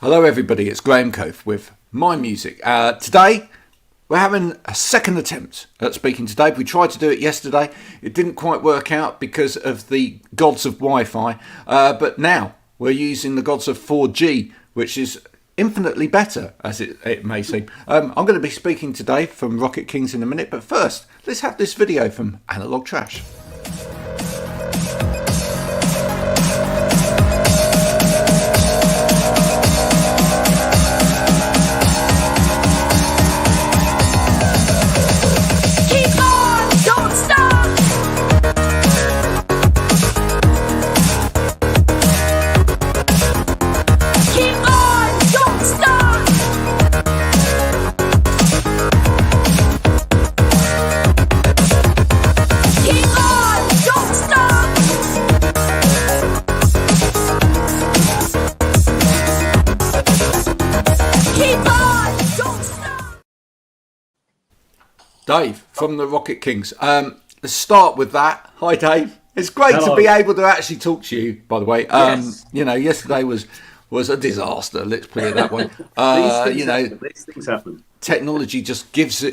Hello everybody, it's Graham Cofe with My Music. Today we're having a second attempt at speaking to Dave. We tried to do it yesterday. It didn't quite work out because of the gods of Wi-Fi. But now we're using the gods of 4G, which is infinitely better, as it may seem. I'm going to be speaking to Dave from Rocket Kings in a minute. But first, let's have this video from Analog Trash. Dave from the Rocket Kings. Let's start with that. Hi, Dave. It's great to be able to actually talk to you, by the way. Yes. You know, yesterday was a disaster, let's put it that way. These things happen. Technology just gives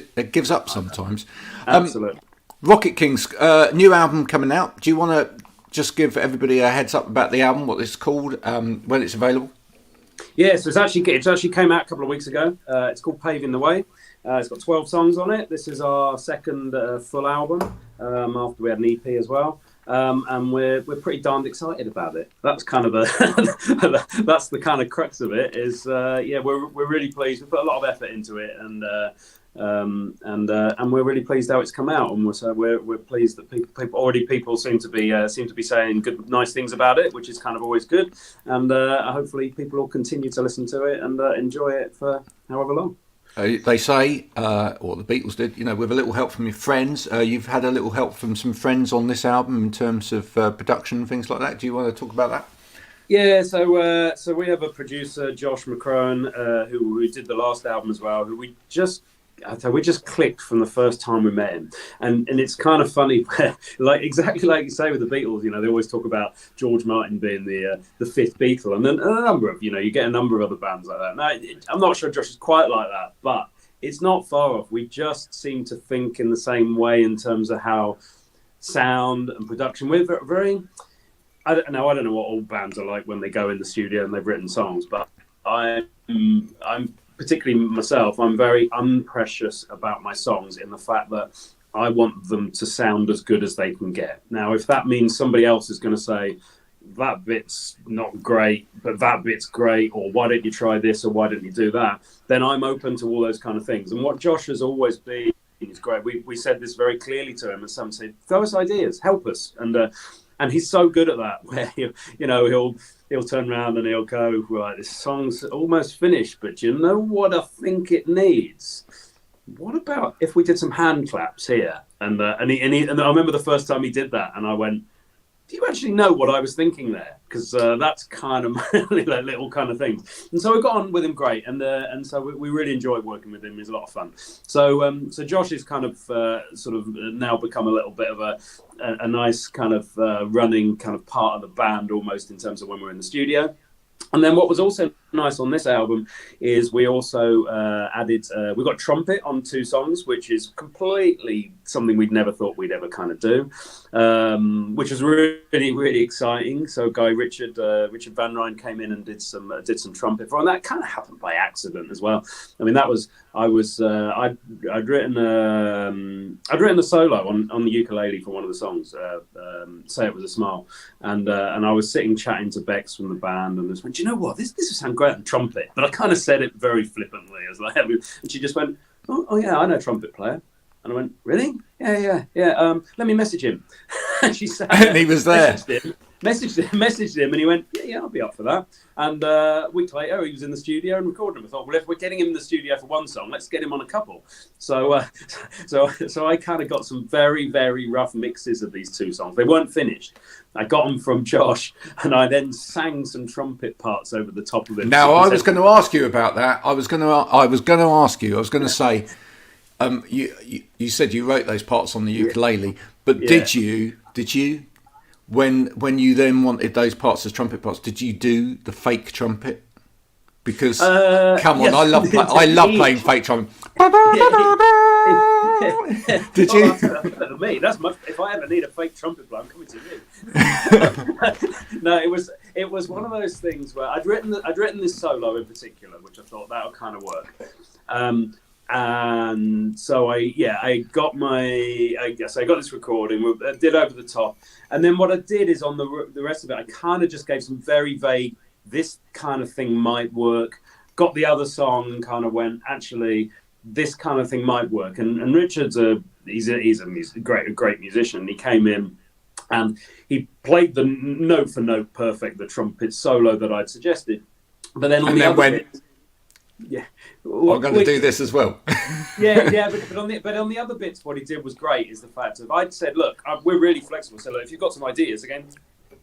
up sometimes. Absolutely. Rocket Kings, new album coming out. Do you want to just give everybody a heads up about the album, what it's called, when it's available? Yeah, so it actually came out a couple of weeks ago. It's called Paving the Way. It's got 12 songs on it. This is our second full album after we had an EP as well. And we're pretty darned excited about it. That's kind of that's the kind of crux of it. Is we're really pleased. We put a lot of effort into it, and we're really pleased how it's come out. And we're pleased that people seem to be saying nice things about it, which is kind of always good. And hopefully people will continue to listen to it and enjoy it for however long. They say, or the Beatles did, you know, with a little help from your friends. You've had a little help from some friends on this album in terms of production and things like that. Do you want to talk about that? Yeah, so we have a producer, Josh McCrone, who did the last album as well, who we just clicked from the first time we met him. And it's kind of funny, exactly like you say with the Beatles, you know, they always talk about George Martin being the fifth Beatle, and then a number of, you get a number of other bands like that. Now, I'm not sure Josh is quite like that, but it's not far off. We just seem to think in the same way in terms of how sound and production, we're very, I don't know what all bands are like when they go in the studio and they've written songs, but I'm particularly myself, I'm very unprecious about my songs in the fact that I want them to sound as good as they can get. Now, if that means somebody else is going to say, that bit's not great, but that bit's great, or why don't you try this, or why don't you do that, then I'm open to all those kind of things. And what Josh has always been is great. We said this very clearly to him, and some said, throw us ideas, help us. And he's so good at that, where he'll turn around and he'll go, right, this song's almost finished, but you know what I think it needs? What about if we did some hand claps here? And I remember the first time he did that, and I went, do you actually know what I was thinking there? Because that's kind of my little kind of things. And so we got on with him great, and so we really enjoyed working with him. It was a lot of fun. So Josh is kind of sort of now become a little bit of a nice kind of running kind of part of the band almost in terms of when we're in the studio. And then what was also nice on this album is we also added, we got trumpet on 2 songs, which is completely something we'd never thought we'd ever kind of do, which was really, really exciting. So Richard Van Ryn came in and did some trumpet for, and that kind of happened by accident as well. I mean, I'd written the solo on the ukulele for one of the songs, Say It Was a Smile, and I was sitting chatting to Bex from the band, and just went, do you know what, this would sound great on trumpet, but I kind of said it very flippantly, as like, and she just went, oh yeah, I know a trumpet player. And I went, really? Yeah. Let me message him. And she said, and he was there. Messaged him, and he went, yeah, I'll be up for that. And a week later, he was in the studio and recording. I thought, well, if we're getting him in the studio for one song, let's get him on a couple. So I kind of got some very, very rough mixes of these 2 songs. They weren't finished. I got them from Josh, and I then sang some trumpet parts over the top of it. Now, I was going to ask you about that. I was going to say, you said you wrote those parts on the ukulele, but did you when you then wanted those parts as trumpet parts, did you do the fake trumpet? Because come on, yes. I love playing fake trumpet. Did you? That's me. That's much. If I ever need a fake trumpet player, I'm coming to you. No, it was one of those things where I'd written this solo in particular, which I thought that would kind of work. And so I got this recording. I did Over the Top, and then what I did is on the rest of it, I kind of just gave some very vague. This kind of thing might work. Got the other song and kind of went, actually, this kind of thing might work. And Richard's he's a great musician. He came in and he played the note for note perfect, the trumpet solo that I'd suggested. But then on the other bits, yeah, I'm going to do this as well. But on the other bits, what he did was great. Is the fact of I'd said, look, we're really flexible. So look, if you've got some ideas, again,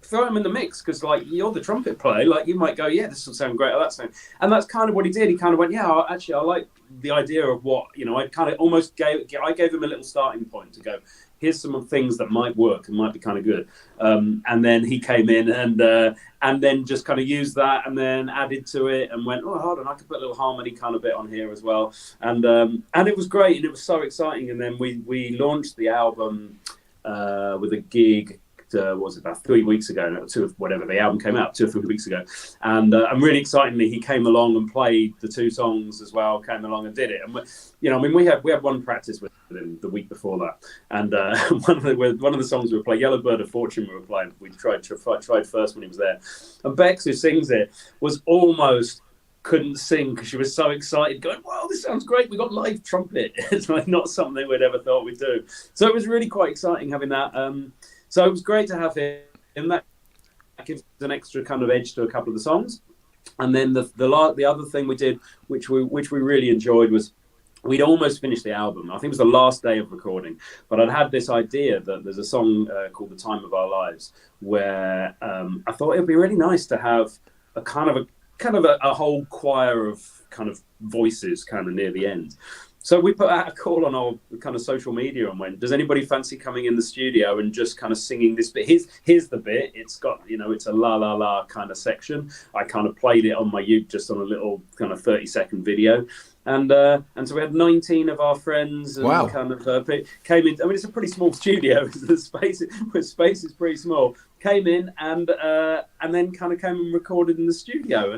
throw them in the mix, because like you're the trumpet player, like you might go, yeah, this will sound great, or that sound. And that's kind of what he did. He kind of went, yeah, I like the idea of what, I kind of almost gave him a little starting point to go, here's some things that might work and might be kind of good. And then he came in and then just kind of used that and then added to it and went, oh, hold on, I could put a little harmony kind of bit on here as well. And it was great and it was so exciting. And then we launched the album with a gig. What was it, about 3 weeks ago? Whatever the album came out, 2 or 3 weeks ago, and really excitingly, he came along and played the 2 songs as well. Came along and did it, and we had one practice with him the week before that, and one of the songs we were playing, Yellow Bird of Fortune, we were playing. We tried first when he was there, and Bex, who sings it, was almost couldn't sing because she was so excited, going, wow, this sounds great, we got live trumpet. It's like not something we'd ever thought we'd do, so it was really quite exciting having that. So it was great to have him. That gives an extra kind of edge to a couple of the songs. And then the other thing we did, which we really enjoyed, was we'd almost finished the album. I think it was the last day of recording, but I'd had this idea that there's a song called "The Time of Our Lives," where I thought it'd be really nice to have a kind of a whole choir of kind of voices kind of near the end. So we put out a call on our kind of social media and went, does anybody fancy coming in the studio and just kind of singing this bit? Here's the bit. It's got, it's a la la la kind of section. I kind of played it on my uke just on a little kind of 30-second video. And so we had 19 of our friends and wow. kind of came in. I mean, it's a pretty small studio. The space is pretty small. Came in and then kind of came and recorded in the studio.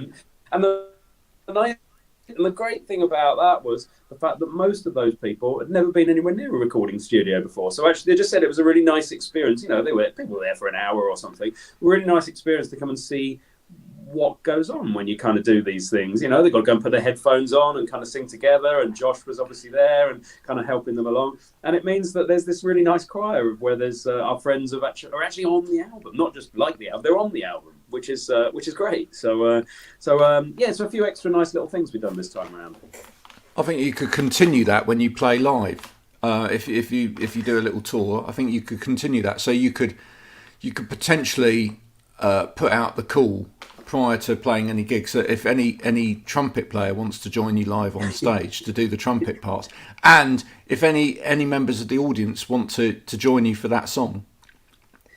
And the great thing about that was the fact that most of those people had never been anywhere near a recording studio before. So actually, they just said it was a really nice experience. People were there for an hour or something. A really nice experience to come and see what goes on when you kind of do these things. They've got to go and put their headphones on and kind of sing together. And Josh was obviously there and kind of helping them along. And it means that there's this really nice choir of where there's our friends are actually on the album, not just like the album, they're on the album, which is great. So a few extra nice little things we've done this time around. I think you could continue that when you play live. If you do a little tour, I think you could continue that. So you could potentially put out the call prior to playing any gigs. So if any trumpet player wants to join you live on stage to do the trumpet parts, and if any members of the audience want to join you for that song,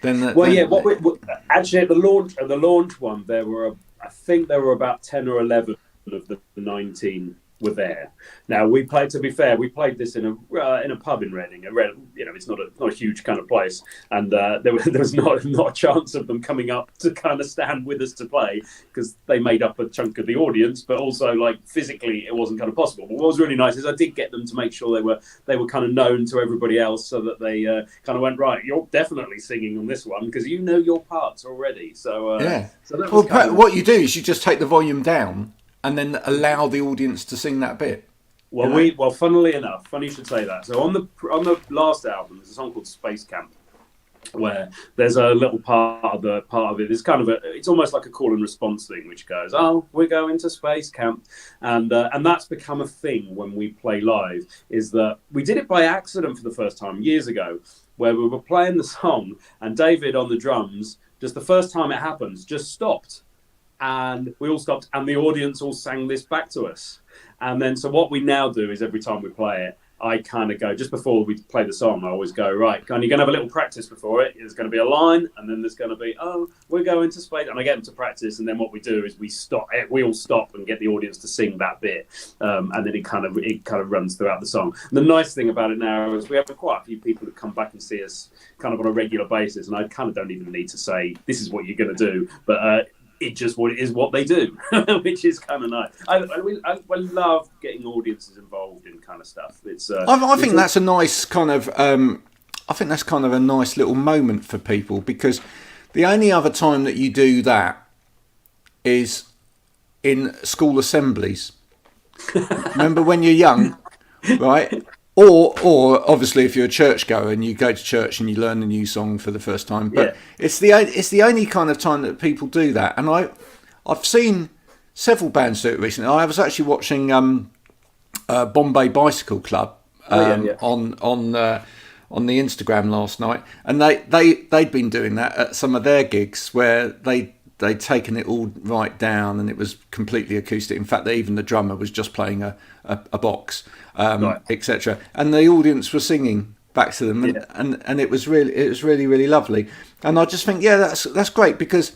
then actually at the launch one, I think there were about 10 or 11 of the 19 were there. Now we played this in a pub in Reading. It's not a huge kind of place, and there was not a chance of them coming up to kind of stand with us to play, because they made up a chunk of the audience, but also like physically it wasn't kind of possible. But what was really nice is I did get them to make sure they were kind of known to everybody else, so that they kind of went, right, you're definitely singing on this one because you know your parts already. So yeah. So that was what you do is you just take the volume down and then allow the audience to sing that bit. Well, funnily enough, funny you should say that. So on the last album, there's a song called Space Camp, where there's a little part of it. It's kind of it's almost like a call and response thing, which goes, "Oh, we're going to space camp," and that's become a thing when we play live. Is that we did it by accident for the first time years ago, where we were playing the song and David on the drums, just the first time it happens, just stopped. And we all stopped, and the audience all sang this back to us. And then, so what we now do is every time we play it, I kind of go, just before we play the song, I always go, right, you're going to have a little practice before it. There's going to be a line, and then there's going to be, we're going to space. And I get them to practice, and then what we do is we all stop and get the audience to sing that bit. And then it kind of runs throughout the song. And the nice thing about it now is we have quite a few people who come back and see us kind of on a regular basis, and I kind of don't even need to say, this is what you're going to do, but it just what they do, which is kind of nice. I love getting audiences involved in kind of stuff. I think that's a nice kind of. I think that's kind of a nice little moment for people, because the only other time that you do that is in school assemblies. Remember when you're young, right? Or obviously if you're a churchgoer and you go to church and you learn a new song for the first time. But it's the only kind of time that people do that. And I've seen several bands do it recently. I was actually watching Bombay Bicycle Club on the Instagram last night, and they'd been doing that at some of their gigs where they'd taken it all right down, and it was completely acoustic. In fact, even the drummer was just playing a box, etc. And the audience were singing back to them, and it was really lovely. And I just think, that's great, because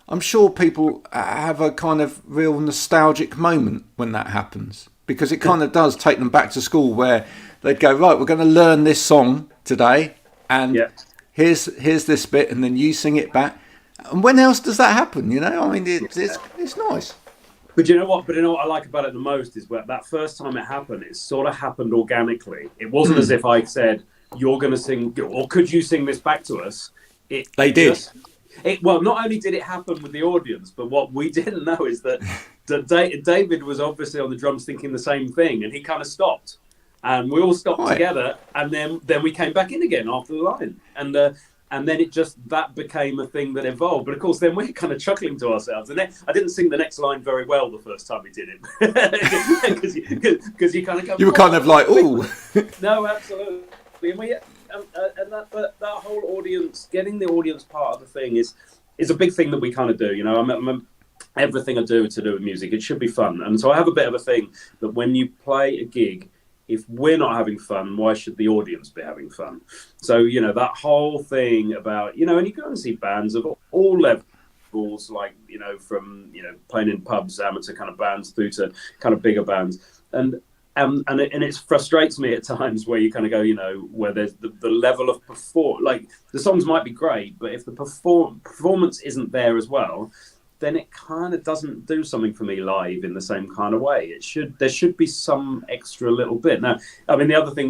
I'm sure people have a kind of real nostalgic moment when that happens, because it kind of does take them back to school, where they'd go, right, we're going to learn this song today, and here's this bit, and then you sing it back. And when else does that happen? I mean, it's nice. But you know what I like about it the most is that first time it happened, it sort of happened organically. It wasn't as if I said, you're going to sing, or could you sing this back to us? They did. Well, not only did it happen with the audience, but what we didn't know is that David was obviously on the drums thinking the same thing, and he kind of stopped. And we all stopped together, and then we came back in again after the line. And then that became a thing that evolved. But of course, then we're kind of chuckling to ourselves. And I didn't sing the next line very well the first time we did it, because you kind of go. You were kind of like, ooh. No, absolutely. And that whole audience, getting the audience part of the thing is a big thing that we kind of do. Everything I do to do with music, it should be fun. And so I have a bit of a thing that when you play a gig, if we're not having fun, why should the audience be having fun? So, that whole thing about, and you go and see bands of all levels, like, from, playing in pubs, amateur kind of bands, through to kind of bigger bands. And it frustrates me at times where you kind of go, where there's the level of like the songs might be great, but if the performance isn't there as well, then it kind of doesn't do something for me live in the same kind of way. There should be some extra little bit. Now, I mean, the other thing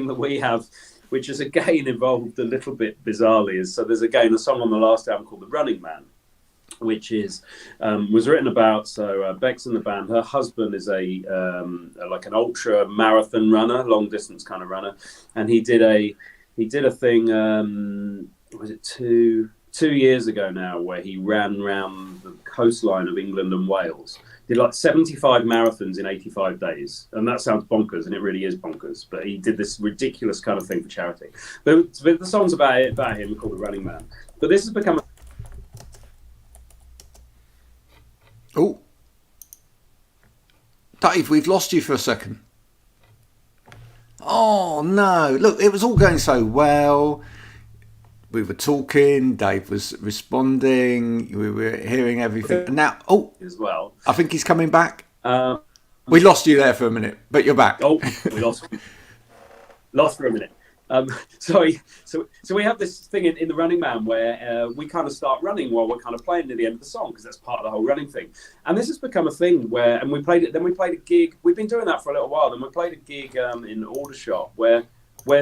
that we have, which is again involved a little bit bizarrely, is, so there's again a song on the last album called The Running Man, which is was written about, so Bex in the band, her husband is like an ultra marathon runner, long distance kind of runner, and he did a thing, was it 2 years ago now, where he ran around the coastline of England and Wales, did like 75 marathons in 85 days. And that sounds bonkers, and it really is bonkers, but he did this ridiculous kind of thing for charity. But the song's about him, called The Running Man. But this has become Oh, Dave, we've lost you for a second. Oh no, look, it was all going so well. We were talking, Dave was responding, we were hearing everything. And now, as well. I think he's coming back. We lost you there for a minute, but you're back. Oh, we lost for a minute. Sorry. So we have this thing in The Running Man where we kind of start running while we're kind of playing near the end of the song, because that's part of the whole running thing. And this has become a thing where, and we played a gig. We've been doing that for a little while. Then we played a gig in Aldershot where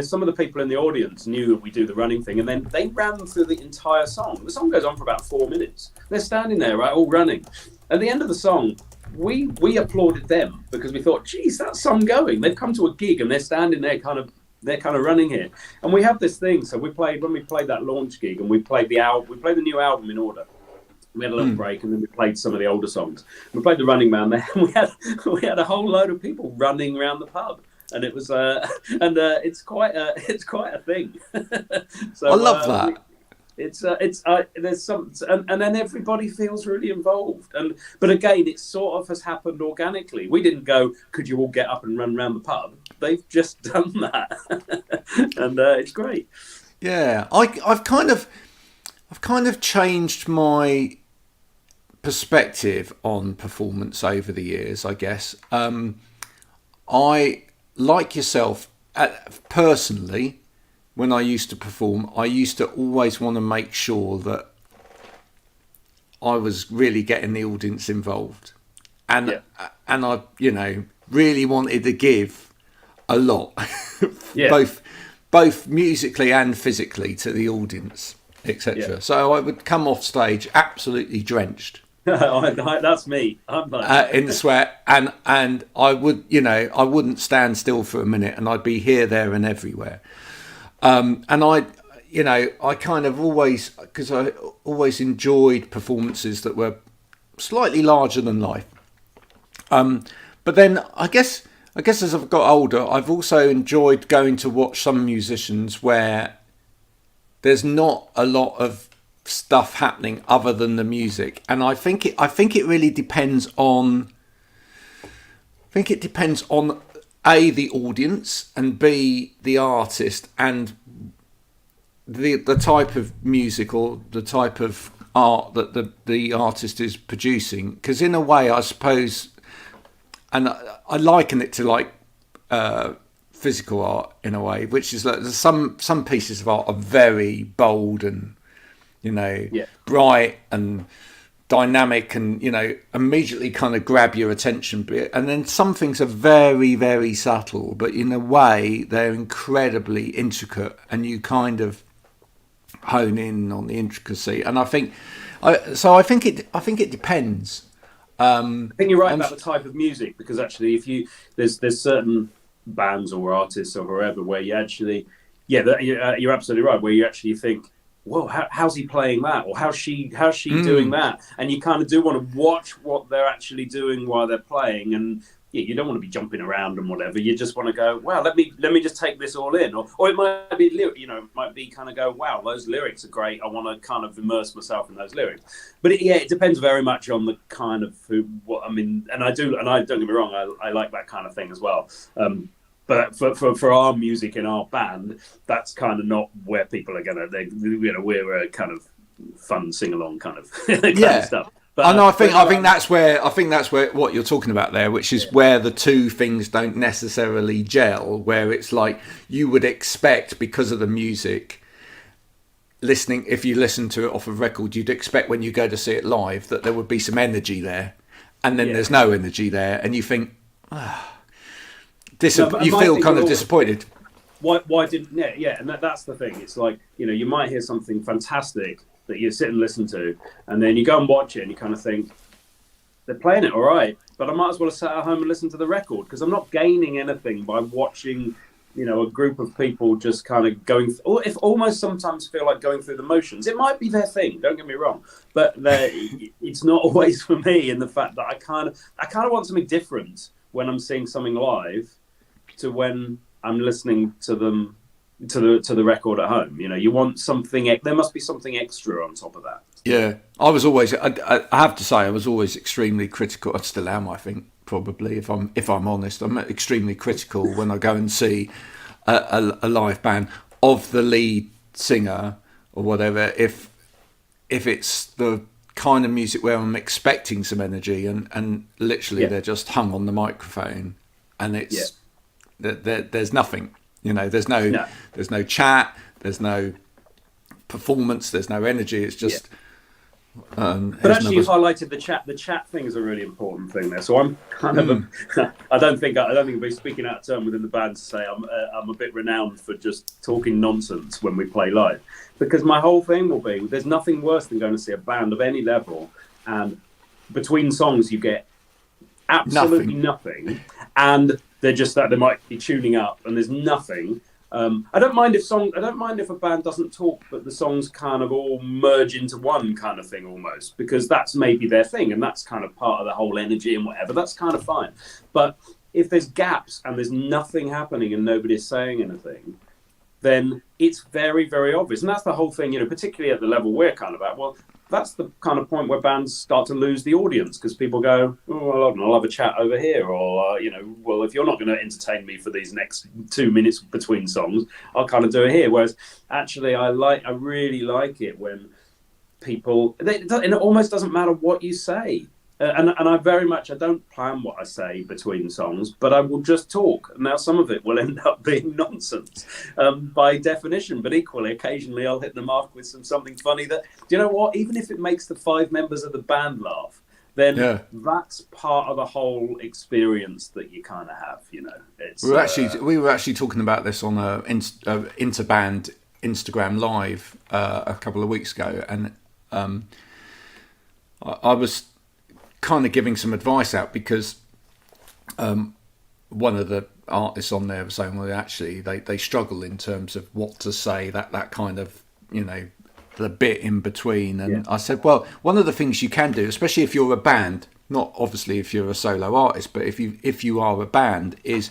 some of the people in the audience knew that we do the running thing, and then they ran through the entire song. The song goes on for about 4 minutes. They're standing there, right, all running. At the end of the song, we applauded them, because we thought, geez, that song going. They've come to a gig and they're standing there they're kind of running here. And we have this thing. So when we played that launch gig, and we played the new album in order. We had a little break, and then we played some of the older songs. We played The Running Man there, and we had a whole load of people running around the pub. And it was, it's quite a thing. So I love that. There's some, and then everybody feels really involved. But again, it sort of has happened organically. We didn't go, could you all get up and run around the pub? they've just done that, and it's great. Yeah, I've kind of changed my perspective on performance over the years, I guess. I, like yourself, personally, when I used to perform, I used to always want to make sure that I was really getting the audience involved, and I, really wanted to give a lot, both musically and physically to the audience, etc. Yeah. So I would come off stage absolutely drenched. That's me. I'm like in sweat, and I would, I wouldn't stand still for a minute, and I'd be here, there, and everywhere. And I kind of always, because I always enjoyed performances that were slightly larger than life. But then I guess as I've got older, I've also enjoyed going to watch some musicians where there's not a lot of stuff happening other than the music, and I think it really depends on. I think it depends on A, the audience, and B, the artist, and the type of music or the type of art that the artist is producing. Because in a way, I suppose, and I liken it to like physical art in a way, which is like some pieces of art are very bold and bright and dynamic and immediately kind of grab your attention, and then some things are very, very subtle, but in a way they're incredibly intricate, and you kind of hone in on the intricacy. And I think it depends. I think you're right about the type of music, because actually if there's certain bands or artists or whoever where you actually you're absolutely right, where you actually think, whoa, how's he playing that? Or how's she doing that? And you kind of do want to watch what they're actually doing while they're playing. And you don't want to be jumping around and whatever. You just want to go, wow, let me just take this all in. Or it might be, it might be kind of go, wow, those lyrics are great. I want to kind of immerse myself in those lyrics. But it depends very much on the kind of what I mean. And don't get me wrong, I like that kind of thing as well. But for our music in our band, that's kind of not where people are gonna. We're a kind of fun sing along kind of stuff. But I think that's where what you're talking about there, which is where the two things don't necessarily gel. Where it's like you would expect, because of the music, if you listen to it off of record, you'd expect when you go to see it live that there would be some energy there, and then there's no energy there, and you think, you feel kind of disappointed. Why didn't? And that's the thing. It's like, you might hear something fantastic that you sit and listen to, and then you go and watch it, and you kind of think, they're playing it all right, but I might as well have sat at home and listened to the record, because I'm not gaining anything by watching, a group of people just kind of going, or if almost sometimes feel like going through the motions. It might be their thing, don't get me wrong, but it's not always for me. In the fact that I kind of want something different when I'm seeing something live to when I'm listening to them to the record at home. You want something. There must be something extra on top of that. Yeah, I was always. I have to say, I was always extremely critical. I still am. I think probably, if I'm honest, I'm extremely critical when I go and see a live band of the lead singer or whatever. If it's the kind of music where I'm expecting some energy and literally they're just hung on the microphone and it's there's nothing. There's no chat, there's no performance, there's no energy. It's just. But actually, you highlighted the chat. The chat thing is a really important thing there. So I'm kind of. I don't think I'll be speaking out of turn within the band to say I'm a bit renowned for just talking nonsense when we play live, because my whole thing will be, there's nothing worse than going to see a band of any level, and between songs you get absolutely nothing, and they're just that they might be tuning up and there's nothing. I don't mind if a band doesn't talk, but the songs kind of all merge into one kind of thing almost, because that's maybe their thing and that's kind of part of the whole energy and whatever. That's kind of fine. But if there's gaps and there's nothing happening and nobody's saying anything, then it's very, very obvious. And that's the whole thing, particularly at the level we're kind of at. Well, that's the kind of point where bands start to lose the audience, because people go, oh, well, I'll have a chat over here, or well, if you're not going to entertain me for these next 2 minutes between songs, I'll kind of do it here. Whereas actually, I really like it when people, and it almost doesn't matter what you say. And I don't plan what I say between songs, but I will just talk. Now, some of it will end up being nonsense by definition, but equally, occasionally I'll hit the mark with something funny that, do you know what, even if it makes the 5 members of the band laugh, then that's part of the whole experience that you kind of have, It's, we were actually talking about this on a Interband Instagram Live a couple of weeks ago, and I was kind of giving some advice out, because one of the artists on there was saying, well, actually they struggle in terms of what to say, that kind of, the bit in between. And I said, well, one of the things you can do, especially if you're a band, not obviously if you're a solo artist, but if you are a band, is,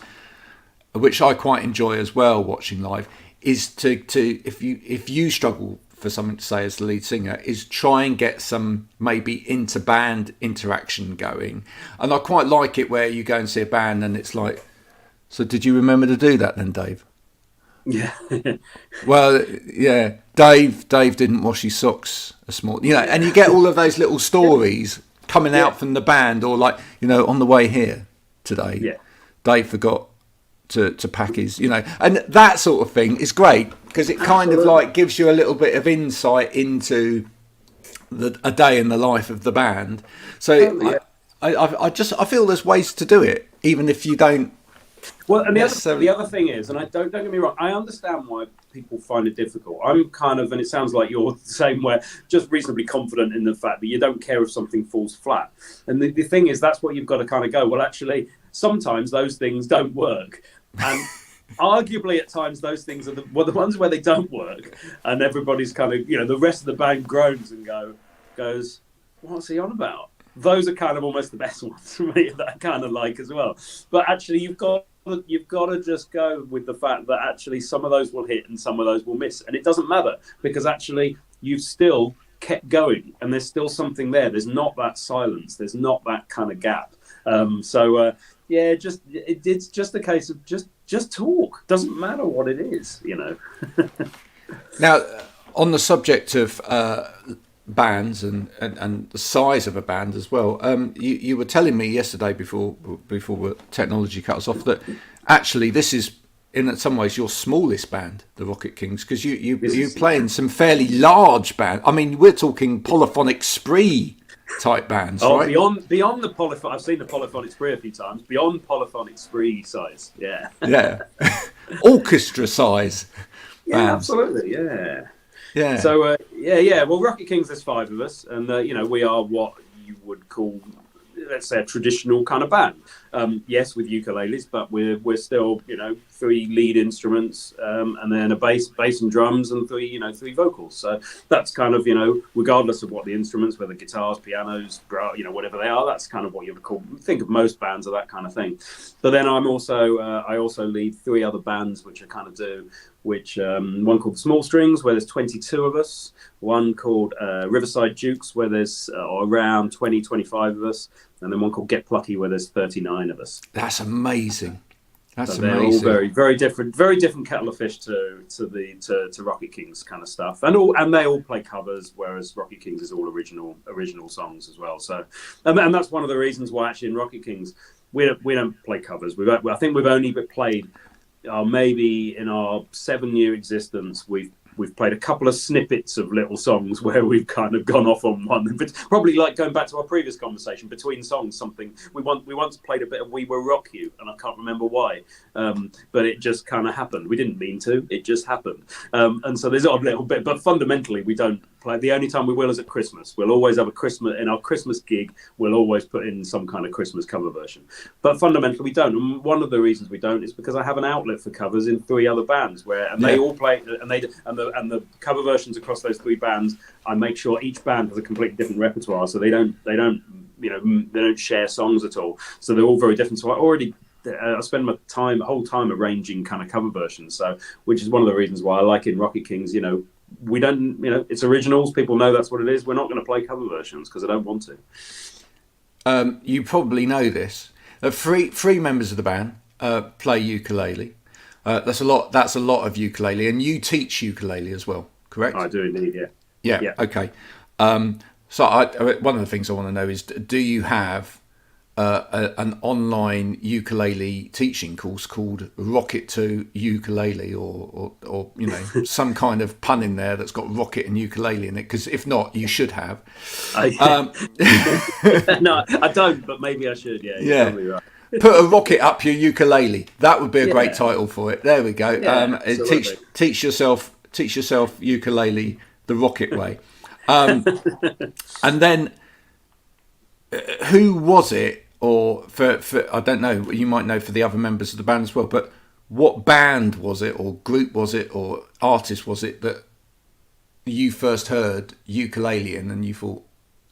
which I quite enjoy as well watching live, is to if you struggle for something to say as the lead singer, is try and get some maybe inter-band interaction going. And I quite like it where you go and see a band and it's like, so did you remember to do that then, Dave? Yeah. Well, yeah, Dave didn't wash his socks this morning, and you get all of those little stories coming out from the band, or like, on the way here today, Dave forgot to pack his, and that sort of thing is great, because it kind of like gives you a little bit of insight into a day in the life of the band. So I feel there's ways to do it, even if you don't. Well, and the other thing is, and don't get me wrong, I understand why people find it difficult. I'm kind of, and it sounds like you're the same, where just reasonably confident in the fact that you don't care if something falls flat. And the thing is, that's what you've got to kind of go, well, actually, sometimes those things don't work. And arguably at times those things are the ones where they don't work, and everybody's kind of, the rest of the band groans and goes, what's he on about? Those are kind of almost the best ones for me that I kind of like as well. But actually, you've got to just go with the fact that actually some of those will hit and some of those will miss, and it doesn't matter, because actually you've still kept going, and there's still something there. There's not that silence. There's not that kind of gap. It's just a case of just talk. Doesn't matter what it is, Now, on the subject of bands and the size of a band as well, you were telling me yesterday before technology cut us off that actually this is in some ways your smallest band, the Rocket Kings, because you play in some fairly large band. I mean, we're talking polyphonic spree type bands, right? Beyond the polyphonic, I've seen the polyphonic spree a few times. Beyond polyphonic spree size, yeah, orchestra size. Yeah, absolutely, yeah. Yeah. So Well, Rocket Kings, there's 5 of us, and we are what you would call, let's say, a traditional kind of band. Yes, with ukuleles, but we're still 3 lead instruments, and then a bass and drums, and 3 vocals. So that's kind of regardless of what the instruments, whether guitars, pianos, whatever they are, that's kind of what you would call. Think of most bands of that kind of thing. But then I also lead 3 other bands which I kind of do. One called Small Strings, where there's 22 of us. One called Riverside Dukes, where there's around 20-25 of us. And then one called Get Plucky, where there's 39 of us. That's amazing. They're all very, very different kettle of fish to Rocket Kings kind of stuff. And they all play covers, whereas Rocket Kings is all original songs as well. So, and that's one of the reasons why actually in Rocket Kings we don't play covers. I think we've only played. Maybe in our 7-year existence, we've played a couple of snippets of little songs where we've kind of gone off on one. But probably like going back to our previous conversation, between songs, something we once played a bit of "We Will Rock You," and I can't remember why, but it just kind of happened. We didn't mean to; it just happened. And so there's a little bit, but fundamentally we don't play. The only time we will is at Christmas. We'll always have our Christmas gig. We'll always put in some kind of Christmas cover version. But fundamentally we don't. And one of the reasons we don't is because I have an outlet for covers in 3 other bands they all play, and the cover versions across those 3 bands, I make sure each band has a completely different repertoire, so they don't share songs at all. So they're all very different. So I spend my whole time arranging kind of cover versions. So, which is one of the reasons why I like in Rocket Kings, we don't, it's originals. People know that's what it is. We're not going to play cover versions because I don't want to. You probably know this. Three members of the band play ukulele. That's a lot. That's a lot of ukulele, and you teach ukulele as well, correct? I do indeed. Yeah. Yeah. Okay. So one of the things I want to know is, do you have an online ukulele teaching course called Rocket to Ukulele, or some kind of pun in there that's got rocket and ukulele in it? Because if not, you should have. No, I don't, but maybe I should. Yeah. You're totally right. Put a rocket up your ukulele. That would be a great title for it. There we go. Yeah, teach yourself ukulele the rocket way. And then, who was it? Or for I don't know. You might know for the other members of the band as well. But what band was it, or group was it, or artist was it that you first heard ukulele in, and you thought,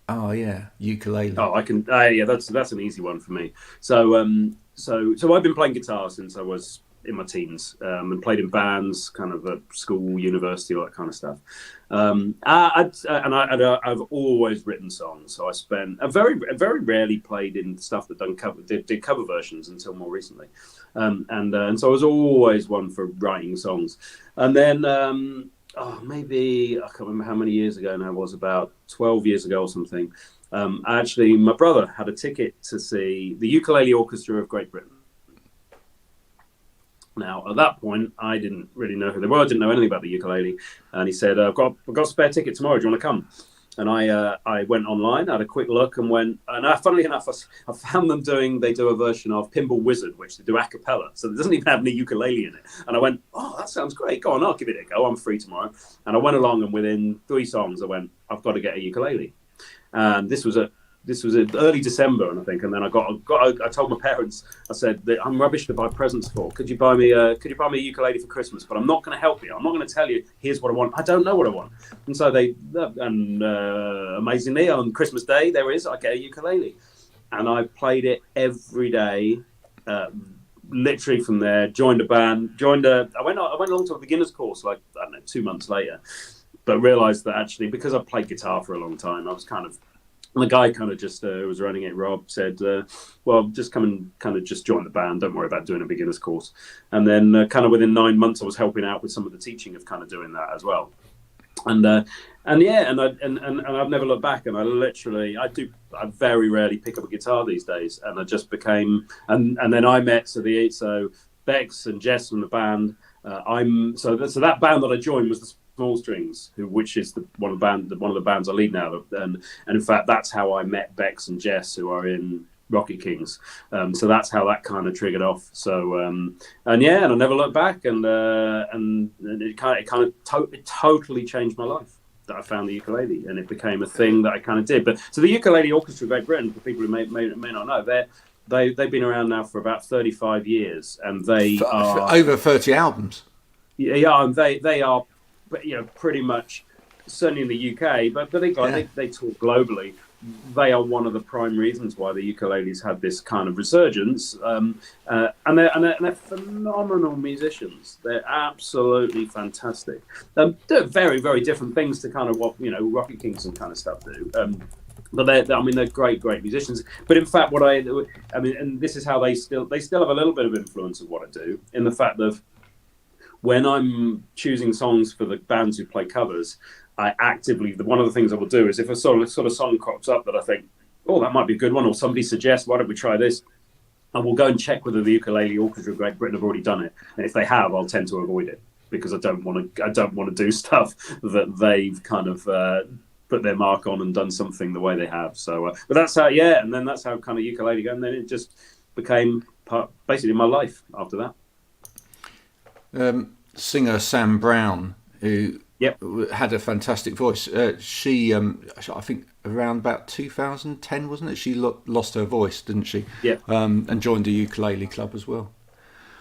oh yeah, ukulele. Oh, I can. Yeah, that's an easy one for me. So I've been playing guitar since I was in my teens, and played in bands, kind of at school, university, all that kind of stuff. I've always written songs. So I spent very rarely played in stuff that did cover versions until more recently, and so I was always one for writing songs. And then maybe I can't remember how many years ago now. It was about 12 years ago or something. Actually, my brother had a ticket to see the Ukulele Orchestra of Great Britain. Now, at that point, I didn't really know who they were. I didn't know anything about the ukulele. And he said, I've got a spare ticket tomorrow. Do you want to come? And I went online, had a quick look, and went. And funnily enough, I found them they do a version of Pinball Wizard, which they do a cappella. So it doesn't even have any ukulele in it. And I went, oh, that sounds great. Go on, I'll give it a go. I'm free tomorrow. And I went along, and within 3 songs, I went, I've got to get a ukulele. And this was early December, and I think, and then I told my parents, I said that I'm rubbish to buy presents for. Could you buy me a ukulele for Christmas? But I'm not going to help you. I'm not going to tell you, here's what I want. I don't know what I want. And so amazingly, on Christmas Day, I get a ukulele, and I played it every day, literally from there. Joined a band. I went along to a beginner's course, like, I don't know, 2 months later, but realised that actually, because I played guitar for a long time, I was kind of. And the guy kind of just who was running it, Rob, said, well, just come and kind of just join the band. Don't worry about doing a beginner's course. And then kind of within 9 months, I was helping out with some of the teaching of kind of doing that as well. And I've never looked back. And I very rarely pick up a guitar these days. And I just became, and then I met, so Bex and Jess from the band. So that band that I joined was the Small Strings, which is one of the bands I lead now, and in fact that's how I met Bex and Jess, who are in Rocket Kings. So that's how that kind of triggered off. So and I never looked back, and it totally changed my life that I found the ukulele, and it became a thing that I kind of did. But so the Ukulele Orchestra of Great Britain, for people who may not know, they've been around now for about 35 years, and they are over 30 albums. Yeah, and they are. Pretty much, certainly in the UK, but they talk globally. They are one of the prime reasons why the ukuleles had this kind of resurgence, and they're phenomenal musicians. They're absolutely fantastic. They're very, very different things to kind of what Rocket Kings and kind of stuff do. But they're great musicians. But in fact, and this is how they still have a little bit of influence of what I do, in the fact that when I'm choosing songs for the bands who play covers, I actively, one of the things I will do is if a sort of song crops up that I think, oh, that might be a good one, or somebody suggests, why don't we try this? I will go and check whether the Ukulele Orchestra of Great Britain have already done it. And if they have, I'll tend to avoid it because I don't want to do stuff that they've kind of put their mark on and done something the way they have. So, but that's how, and then that's how kind of ukulele go. And then it just became basically my life after that. Singer Sam Brown, who had a fantastic voice. She, I think around about 2010, wasn't it? She lost her voice, didn't she? Yeah. And joined a ukulele club as well.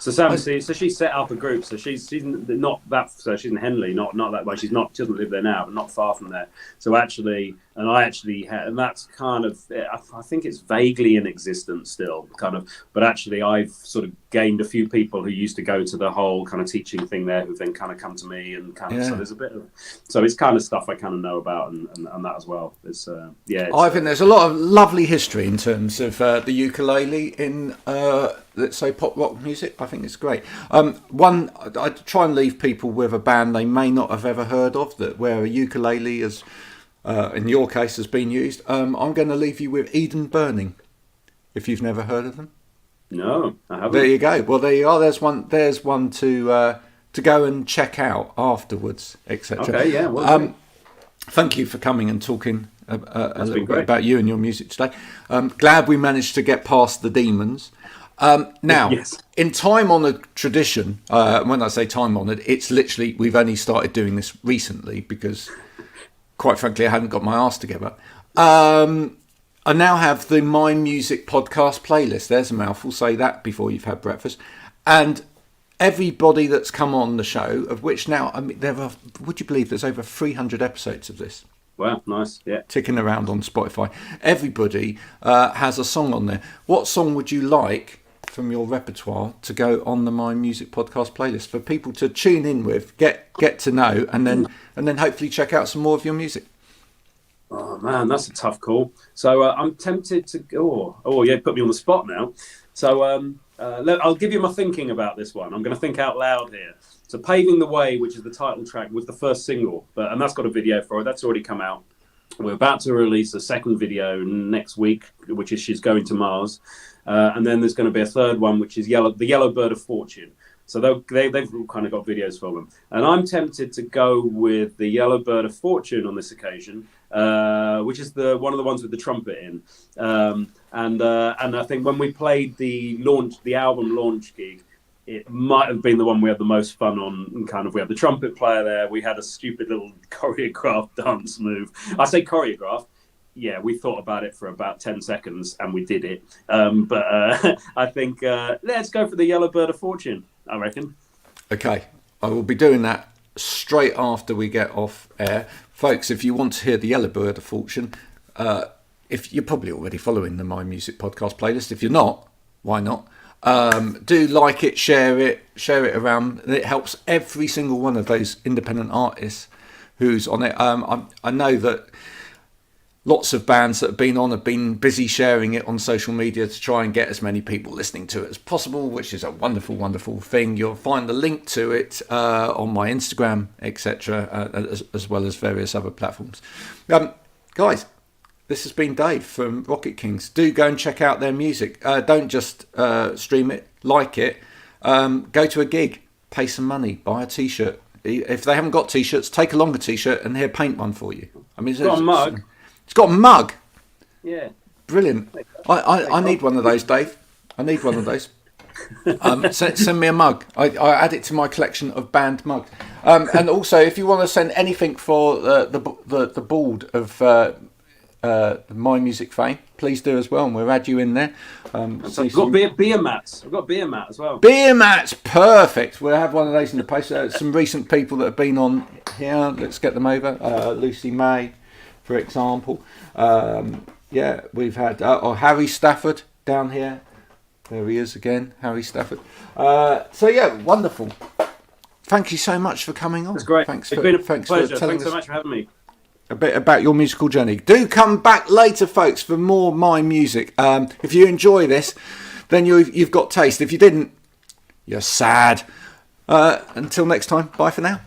So Sam, so she set up a group. So she's not that. So she's in Henley, not that way. She doesn't live there now, but not far from there. So actually, and that's kind of. I think it's vaguely in existence still, kind of. But actually, I've sort of gained a few people who used to go to the whole kind of teaching thing there, who then kind of come to me and kind of. So there's a bit of. So it's kind of stuff I kind of know about and that as well. It's I think there's a lot of lovely history in terms of the ukulele in let's say pop rock music. I think it's great. One, I try and leave people with a band they may not have ever heard of where a ukulele is, in your case, has been used. I'm going to leave you with Eden Burning, if you've never heard of them. No, I haven't. There you go. Well, there you are. There's one to go and check out afterwards, etc. Okay, yeah. Well, thank you for coming and talking a little bit about you and your music today. Glad we managed to get past the demons. Now, yes. In time-honoured tradition, when I say time-honoured, it's literally we've only started doing this recently because, quite frankly, I hadn't got my arse together. I now have the My Music podcast playlist. There's a mouthful. Say that before you've had breakfast. And everybody that's come on the show, of which now, I mean, would you believe there's over 300 episodes of this? Wow, nice, yeah. Ticking around on Spotify. Everybody has a song on there. What song would you like from your repertoire to go on the My Music podcast playlist for people to tune in with, get to know, and then hopefully check out some more of your music? Oh man, that's a tough call. So I'm tempted to go. Oh yeah, put me on the spot now. So I'll give you my thinking about this one. I'm going to think out loud here. So Paving the Way, which is the title track, was the first single, and that's got a video for it. That's already come out. We're about to release a second video next week, which is She's Going to Mars. And then there's going to be a third one, which is the Yellow Bird of Fortune. So they've kind of got videos for them. And I'm tempted to go with the Yellow Bird of Fortune on this occasion, which is one of the ones with the trumpet in. And I think when we played the album launch gig, it might have been the one we had the most fun on. And kind of, we had the trumpet player there. We had a stupid little choreographed dance move. I say choreographed. Yeah, we thought about it for about 10 seconds and we did it. But I think let's go for the Yellow Bird of Fortune, I reckon. Okay, I will be doing that straight after we get off air. Folks, if you want to hear the Yellow Bird of Fortune, if you're probably already following the My Music podcast playlist. If you're not, why not? Do like it, share it around. It helps every single one of those independent artists who's on it. I know that lots of bands that have been busy sharing it on social media to try and get as many people listening to it as possible, which is a wonderful, wonderful thing. You'll find the link to it on my Instagram, etc., as well as various other platforms. Guys, this has been Dave from Rocket Kings. Do go and check out their music. Don't just stream it, like it. Go to a gig, pay some money, buy a T-shirt. If they haven't got T-shirts, take along a T-shirt and here, paint one for you. I mean, it's got a mug. It's got a mug. Yeah. Brilliant. I need one of those, Dave. I need one of those. Send me a mug. I add it to my collection of band mugs. And also, if you want to send anything for the board of My Music fame, please do as well, and we'll add you in there. I've got beer mats. I've got beer mat as well. Beer mats, perfect. We'll have one of those in the post. Some recent people that have been on here. Let's get them over. Lucy May, for example. We've had Harry Stafford down here. There he is again, Harry Stafford. Wonderful. Thank you so much for coming on. It's great. Thanks it's been a pleasure. Thanks so much for having me. A bit about your musical journey. Do come back later, folks, for more My Music. If you enjoy this, then you've got taste. If you didn't, you're sad. Until next time, bye for now.